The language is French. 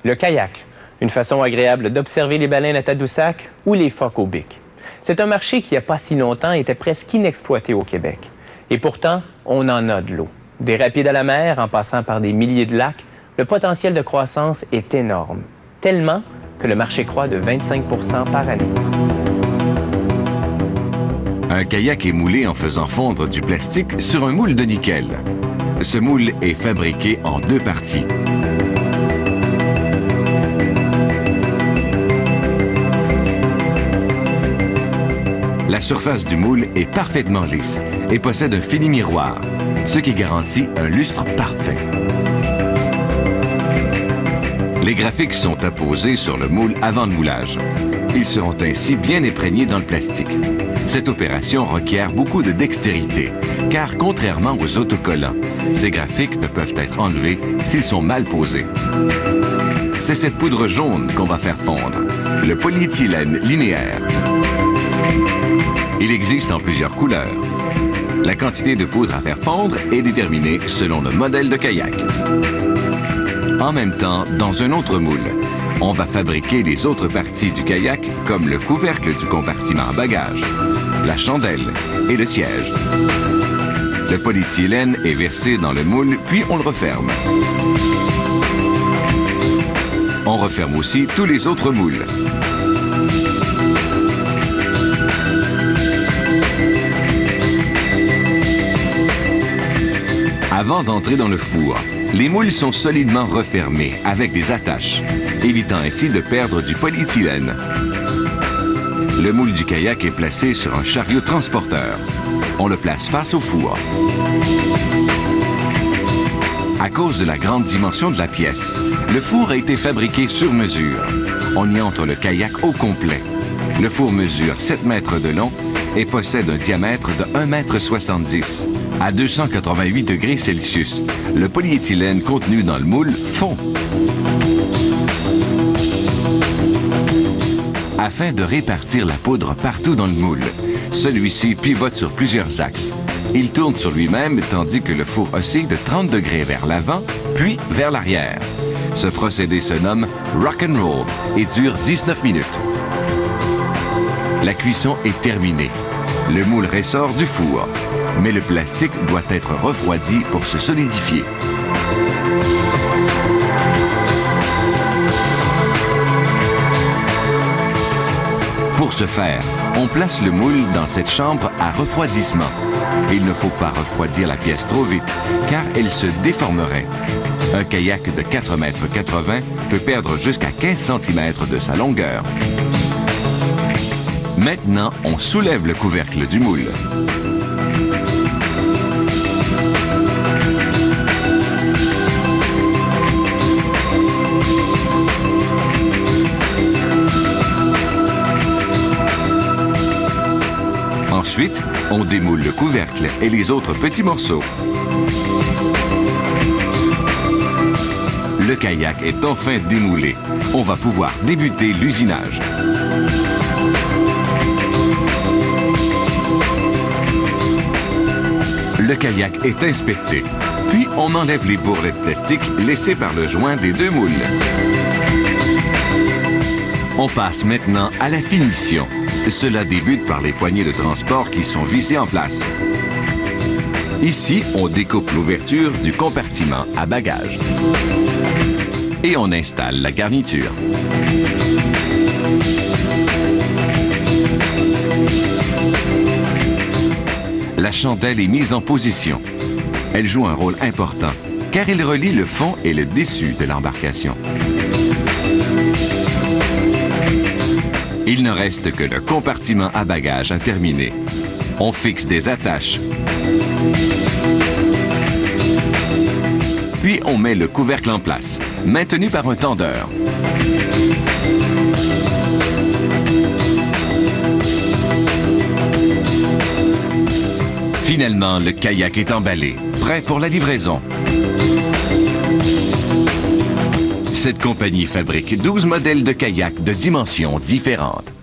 Le kayak, une façon agréable d'observer les baleines à Tadoussac ou les phoques au bic. C'est un marché qui, il n'y a pas si longtemps, était presque inexploité au Québec. Et pourtant, on en a de l'eau. Des rapides à la mer, en passant par des milliers de lacs, le potentiel de croissance est énorme. Tellement que le marché croît de 25 % par année. Un kayak est moulé en faisant fondre du plastique sur un moule de nickel. Ce moule est fabriqué en deux parties. La surface du moule est parfaitement lisse et possède un fini miroir, ce qui garantit un lustre parfait. Les graphiques sont apposés sur le moule avant le moulage. Ils seront ainsi bien imprégnés dans le plastique. Cette opération requiert beaucoup de dextérité, car contrairement aux autocollants, ces graphiques ne peuvent être enlevés s'ils sont mal posés. C'est cette poudre jaune qu'on va faire fondre, le polyéthylène linéaire. Il existe en plusieurs couleurs. La quantité de poudre à faire fondre est déterminée selon le modèle de kayak. En même temps, dans un autre moule, on va fabriquer les autres parties du kayak, comme le couvercle du compartiment à bagages, la chandelle et le siège. Le polyéthylène est versé dans le moule, puis on le referme. On referme aussi tous les autres moules. Avant d'entrer dans le four, les moules sont solidement refermés avec des attaches, évitant ainsi de perdre du polyéthylène. Le moule du kayak est placé sur un chariot transporteur. On le place face au four. À cause de la grande dimension de la pièce, le four a été fabriqué sur mesure. On y entre le kayak au complet. Le four mesure 7 mètres de long et possède un diamètre de 1,70 m. À 288 degrés Celsius, le polyéthylène contenu dans le moule fond. Afin de répartir la poudre partout dans le moule, celui-ci pivote sur plusieurs axes. Il tourne sur lui-même tandis que le four oscille de 30 degrés vers l'avant, puis vers l'arrière. Ce procédé se nomme rock and roll et dure 19 minutes. La cuisson est terminée. Le moule ressort du four, mais le plastique doit être refroidi pour se solidifier. Pour ce faire, on place le moule dans cette chambre à refroidissement. Il ne faut pas refroidir la pièce trop vite, car elle se déformerait. Un kayak de 4,80 m peut perdre jusqu'à 15 cm de sa longueur. Maintenant, on soulève le couvercle du moule. Ensuite, on démoule le couvercle et les autres petits morceaux. Le kayak est enfin démoulé. On va pouvoir débuter l'usinage. Le kayak est inspecté. Puis, on enlève les bourrelets de plastique laissés par le joint des deux moules. On passe maintenant à la finition. Cela débute par les poignées de transport qui sont vissées en place. Ici, on découpe l'ouverture du compartiment à bagages. Et on installe la garniture. La chandelle est mise en position. Elle joue un rôle important, car elle relie le fond et le dessus de l'embarcation. Il ne reste que le compartiment à bagages à terminer. On fixe des attaches. Puis on met le couvercle en place, maintenu par un tendeur. Finalement, le kayak est emballé, prêt pour la livraison. Cette compagnie fabrique 12 modèles de kayak de dimensions différentes.